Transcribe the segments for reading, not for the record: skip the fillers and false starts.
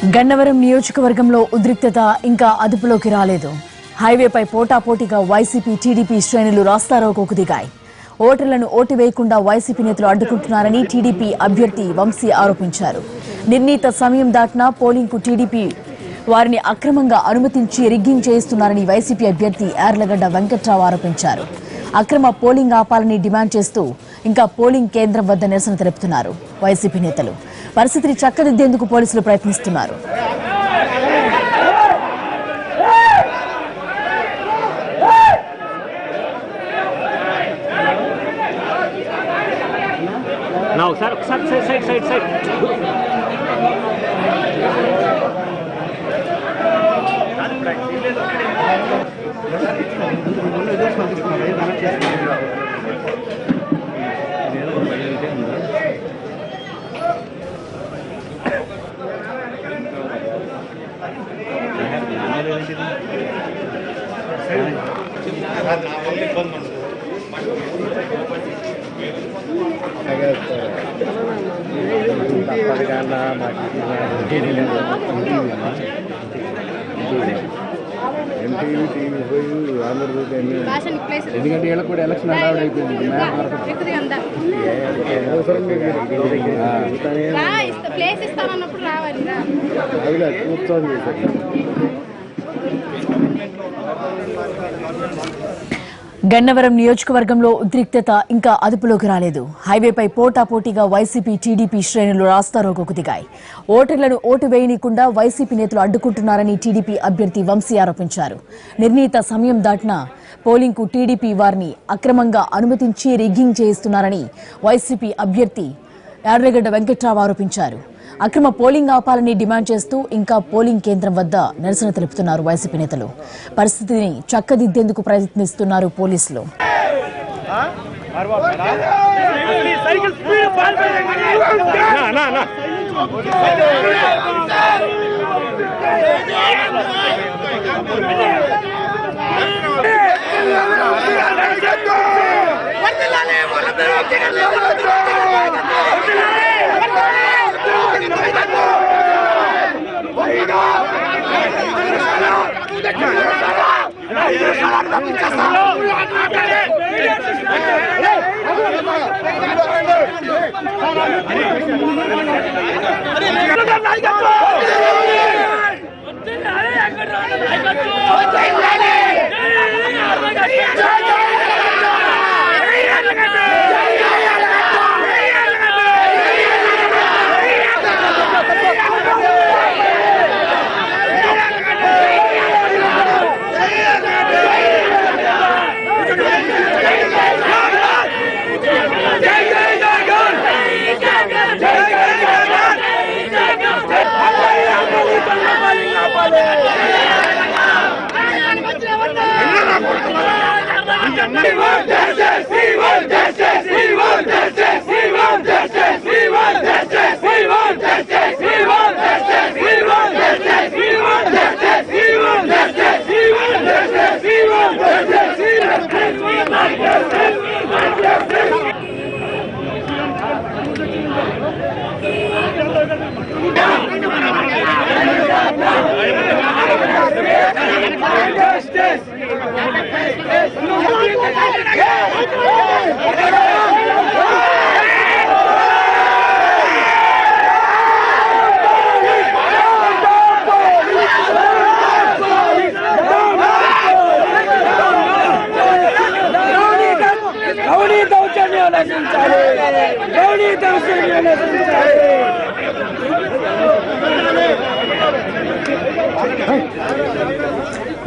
గన్నవరం నియోజకవర్గంలో ఉద్రిక్తత ఇంకా అదుపులోకి రాలేదు. హైవేపై పోటాపోటీగా వైసీపీ టీడీపీ శ్రేణులు రాస్తారోకోకు దిగాయి. ఓటర్లను ఓటు వేయకుండా వైసీపీ నేతలు అడ్డుకుంటున్నారని టీడీపీ అభ్యర్థి వంశీ ఆరోపించారు. నిర్ణీత సమయం దాటినా పోలింగ్కు టీడీపీ వారిని అక్రమంగా అనుమతించి రిగ్గింగ్ చేయిస్తున్నారని వైసీపీ అభ్యర్థి యార్లగడ్డ వెంకట్రావు ఆరోపించారు. అక్రమ పోలింగ్ ఆపాలని డిమాండ్ చేస్తూ ఇంకా పోలింగ్ కేంద్రం వద్ద నిరసన తెలుపుతున్నారు వైసీపీ నేతలు. పరిస్థితిని చక్కదిద్దేందుకు పోలీసులు ప్రయత్నిస్తున్నారు. ఎందుకంటే వీళ్ళకి కూడా ఎలక్షన్ అలౌడ్ అయిపోయింది. కూర్చొని గన్నవరం నియోజకవర్గంలో ఉద్రిక్తత ఇంకా అదుపులోకి రాలేదు. హైవేపై పోటాపోటీగా వైసీపీ టీడీపీ శ్రేణులు రాస్తారోకోకు దిగాయి. ఓటర్లను ఓటు వేయనీయకుండా వైసీపీ నేతలు అడ్డుకుంటున్నారని టీడీపీ అభ్యర్థి వంశీ ఆరోపించారు. నిర్ణీత సమయం దాటినా పోలింగ్కు టీడీపీ వారిని అక్రమంగా అనుమతించి రిగ్గింగ్ చేయిస్తున్నారని వైసీపీ అభ్యర్థి యార్లగడ్డ వెంకట్రావు ఆరోపించారు. అక్రమ పోలింగ్ ఆపాలని డిమాండ్ చేస్తూ ఇంకా పోలింగ్ కేంద్రం వద్ద నిరసన తెలుపుతున్నారు వైసీపీ నేతలు. పరిస్థితిని చక్కదిద్దేందుకు ప్రయత్నిస్తున్నారు పోలీసులు.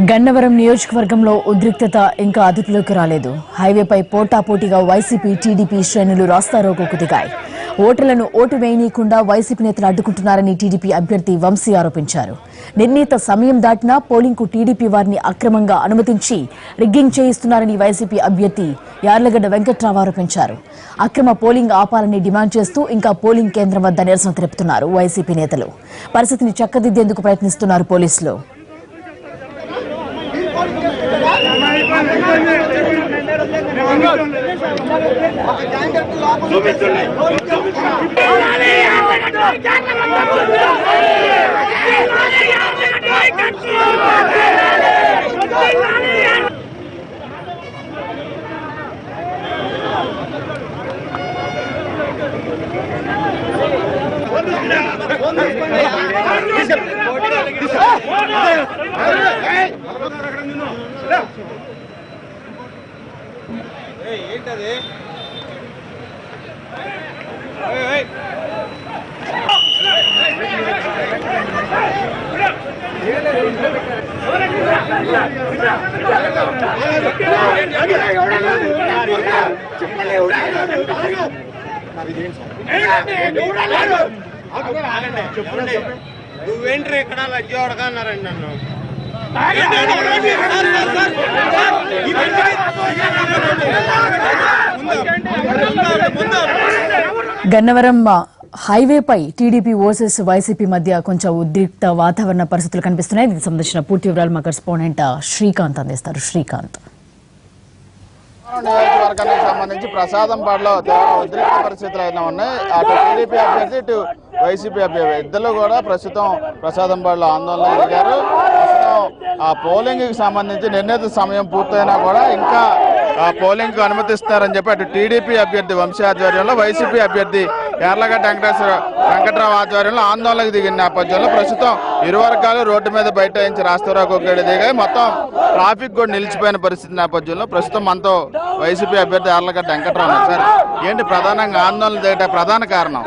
గన్నవరం నియోజకవర్గంలో ఉద్రిక్తత ఇంకా అదుపులోకి రాలేదు. హైవేపై పోటాపోటీగా వైసీపీ టీడీపీ శ్రేణులు రాస్తారోకోకు దిగాయి. ఓటర్లను ఓటు వేయనీయకుండా వైసీపీ నేతలు అడ్డుకుంటున్నారని టీడీపీ అభ్యర్థి వంశీ ఆరోపించారు. నిర్ణీత సమయం దాటినా పోలింగ్కు టీడీపీ వారిని అక్రమంగా అనుమతించి రిగ్గింగ్ చేయిస్తున్నారని వైసీపీ అభ్యర్థి యార్లగడ్డ వెంకట్రావు ఆరోపించారు. అక్రమ పోలింగ్ ఆపాలని డిమాండ్ చేస్తూ ఇంకా పోలింగ్ కేంద్రం వద్ద నిరసన తెలుపుతున్నారు వైసీపీ నేతలు. పరిస్థితిని చక్కదిద్దేందుకు ప్రయత్నిస్తున్నారు పోలీసులు. చూపించండి ఏంటది చెప్పండి నువ్వేంటి ఇక్కడ లజ్జ అడగన్నారండి నన్ను గన్నవరం హైవేపై టీడీపీ వర్సెస్ వైసీపీ మధ్య కొంచెం ఉద్రిక్త వాతావరణ పరిస్థితులు కనిపిస్తున్నాయి. దీనికి సంబంధించిన పూర్తి వివరాలు మా కరెస్పాండెంట్ శ్రీకాంత్ అందిస్తారు. శ్రీకాంత్, నియోజకవర్గానికి సంబంధించి ప్రసాదంపాడులో ఉద్రిక్త పరిస్థితులు అయినా ఉన్నాయి. అటు టీడీపీ అభ్యర్థి ఇటు వైసీపీ అభ్యర్థి ఇద్దరు కూడా ప్రస్తుతం ప్రసాదంపాడులో ఆందోళన జరిగారు. ప్రస్తుతం ఆ పోలింగ్ కి సంబంధించి నిర్ణీత సమయం పూర్తయినా కూడా ఇంకా పోలింగ్ కు అనుమతిస్తారని చెప్పి అటు టీడీపీ అభ్యర్థి వంశీ ఆధ్వర్యంలో వైసీపీ అభ్యర్థి యార్లగడ్డ వెంకట్రావు ఆధ్వర్యంలో ఆందోళనకు దిగిన నేపథ్యంలో ప్రస్తుతం ఇరు వర్గాలు రోడ్డు మీద బైఠాయించి రాస్తారోకో దిగాయి. మొత్తం ట్రాఫిక్ కూడా నిలిచిపోయిన పరిస్థితి నేపథ్యంలో ప్రస్తుతం మనతో వైసీపీ అభ్యర్థి యార్లగడ్డ వెంకట్రావు సార్, ఏంటి ప్రధానంగా ఆందోళన దిగట ప్రధాన కారణం?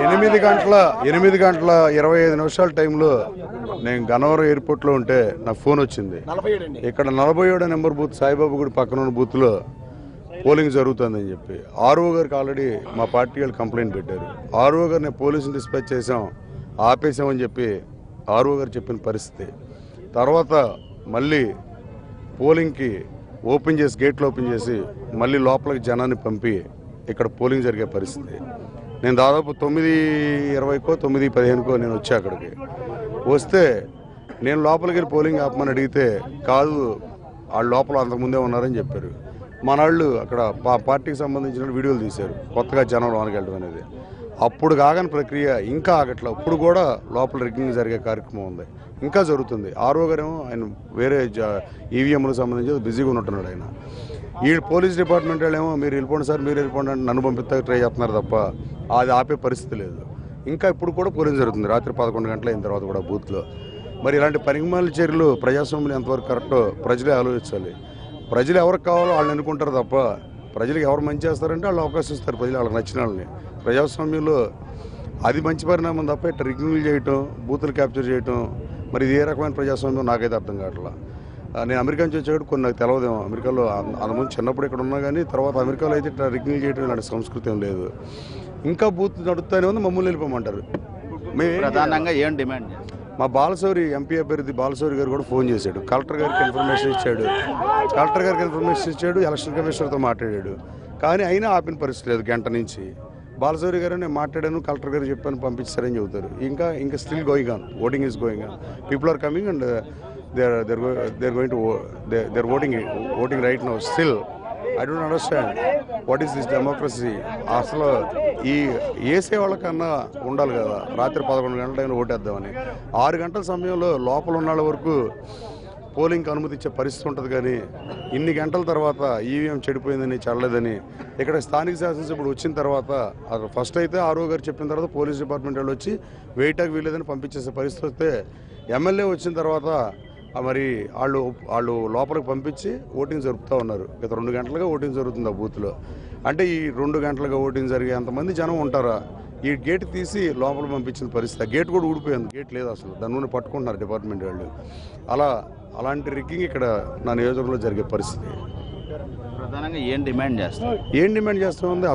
8 గంటల 25 నిమిషాల టైంలో నేను గన్నవరం ఎయిర్పోర్ట్లో ఉంటే నాకు ఫోన్ వచ్చింది. ఇక్కడ 47 నెంబర్ బూత్ సాయిబాబు గుడి పక్కన ఉన్న బూత్లో పోలింగ్ జరుగుతుందని చెప్పి ఆర్ఓ గారికి ఆల్రెడీ మా పార్టీ వాళ్ళు కంప్లైంట్ పెట్టారు. ఆర్ఓ గారిని పోలీసుని డిస్పాచ్ చేసాం, ఆపేసామని చెప్పి ఆర్ఓ గారు చెప్పిన పరిస్థితి. తర్వాత మళ్ళీ పోలింగ్కి ఓపెన్ చేసి గేట్లు ఓపెన్ చేసి మళ్ళీ లోపలికి జనాన్ని పంపి ఇక్కడ పోలింగ్ జరిగే పరిస్థితి. నేను దాదాపు 9:20కో 9:15కో నేను వచ్చా. అక్కడికి వస్తే నేను లోపలికి వెళ్ళి పోలింగ్ ఆపమని అడిగితే కాదు, వాళ్ళు లోపల అంతకుముందే ఉన్నారని చెప్పారు. మన వాళ్ళు అక్కడ పార్టీకి సంబంధించిన వీడియోలు తీశారు, కొత్తగా జనం లోనికి వెళ్ళడం అనేది. అప్పుడు కాగని ప్రక్రియ ఇంకా ఆగట్లా. ఇప్పుడు కూడా లోపల రిగ్గింగ్ జరిగే కార్యక్రమం ఉంది, ఇంకా జరుగుతుంది. ఆర్ఓ గారేమో ఆయన వేరే ఈవీఎంలకు సంబంధించి బిజీగా ఉంటున్నాడు. ఆయన ఈ పోలీస్ డిపార్ట్మెంట్ వాళ్ళేమో మీరు వెళ్ళిపోండి సార్, మీరు వెళ్ళిపోండి అంటే నన్ను పంపిస్తా ట్రై చేస్తున్నారు తప్ప అది ఆపే పరిస్థితి లేదు. ఇంకా ఇప్పుడు కూడా పోలింగ్ జరుగుతుంది రాత్రి 11 గంటల అయిన తర్వాత కూడా బూత్లో. మరి ఇలాంటి పనికిమాలిన చర్యలు ప్రజాస్వామ్యం ఎంతవరకు కరెక్టో ప్రజలే ఆలోచించాలి. ప్రజలు ఎవరికి కావాలో వాళ్ళని ఎన్నుకుంటారు తప్ప ప్రజలకు ఎవరు మంచి చేస్తారంటే వాళ్ళు అవకాశం ఇస్తారు, ప్రజలు వాళ్ళకి నచ్చిన వాళ్ళని. ప్రజాస్వామ్యంలో అది మంచి పరిణామం తప్ప ఇట్లా రిగ్గింగ్లు చేయటం, బూతులు క్యాప్చర్ చేయటం, మరి ఇది ఏ రకమైన ప్రజాస్వామ్యం నాకైతే అర్థం కావట్లా. నేను అమెరికా నుంచి వచ్చేవాడు కొన్ని నాకు తెలియదేమో. అమెరికాలో అంతకుముందు చిన్నప్పుడు ఇక్కడ ఉన్నా కానీ తర్వాత అమెరికాలో అయితే ఇట్లా రిగ్గింగ్ చేయడం ఇలాంటి సంస్కృతి ఏం లేదు. ఇంకా బూత్ నడుస్తూనే ఉంది, మమ్మల్ని వెళ్ళిపోమంటారు. మేము ప్రధానంగా ఏం డిమాండ్? మా బాలశౌరి ఎంపీ అభ్యర్థి బాలశౌరి గారు కూడా ఫోన్ చేశాడు, కలెక్టర్ గారికి ఇన్ఫర్మేషన్ ఇచ్చాడు, ఎలక్షన్ కమిషనర్తో మాట్లాడాడు. కానీ అయినా ఆపిన పరిస్థితి లేదు. గంట నుంచి బాలశౌరి గారు నేను మాట్లాడాను, కలెక్టర్ గారు చెప్పాను, పంపించారని చెబుతారు. ఇంకా still going on, voting is going on. People are coming and they're voting right now. Still I don't understand what is this democracy. అసలు ఈ ఏసే వాళ్ళకన్నా ఉండాలి కదా, రాత్రి 11 గంటల టైంలో ఓటేద్దామని. 6 గంటల సమయంలో లోపల ఉన్న వాళ్ళ వరకు పోలింగ్కి అనుమతి ఇచ్చే పరిస్థితి ఉంటుంది. కానీ ఇన్ని గంటల తర్వాత ఈవీఎం చెడిపోయిందని చల్లలేదని ఇక్కడ స్థానిక శాసనసభ్యుడు వచ్చిన తర్వాత ఫస్ట్ అయితే ఆర్ఓ గారు చెప్పిన తర్వాత పోలీస్ డిపార్ట్మెంట్ వాళ్ళు వచ్చి వెయిటాకి వీలేదని పంపించేసే పరిస్థితి వస్తే ఎమ్మెల్యే వచ్చిన తర్వాత మరి వాళ్ళు లోపలికి పంపించి ఓటింగ్ జరుపుతూ ఉన్నారు. గత 2 గంటలుగా ఓటింగ్ జరుగుతుంది ఆ బూత్లో. అంటే ఈ 2 గంటలుగా ఓటింగ్ జరిగే అంతమంది జనం ఉంటారా? ఈ గేట్ తీసి లోపల పంపించిన పరిస్థితి. ఆ గేట్ కూడా ఊడిపోయింది, గేట్ లేదు అసలు, దాన్ని పట్టుకుంటున్నారు డిపార్ట్మెంట్ వాళ్ళు. అలాంటి రిగ్గింగ్ ఇక్కడ నా నియోజకవర్గంలో జరిగే పరిస్థితి. ప్రధానంగా ఏం డిమాండ్ చేస్తాం? ఏం డిమాండ్ చేస్తామంది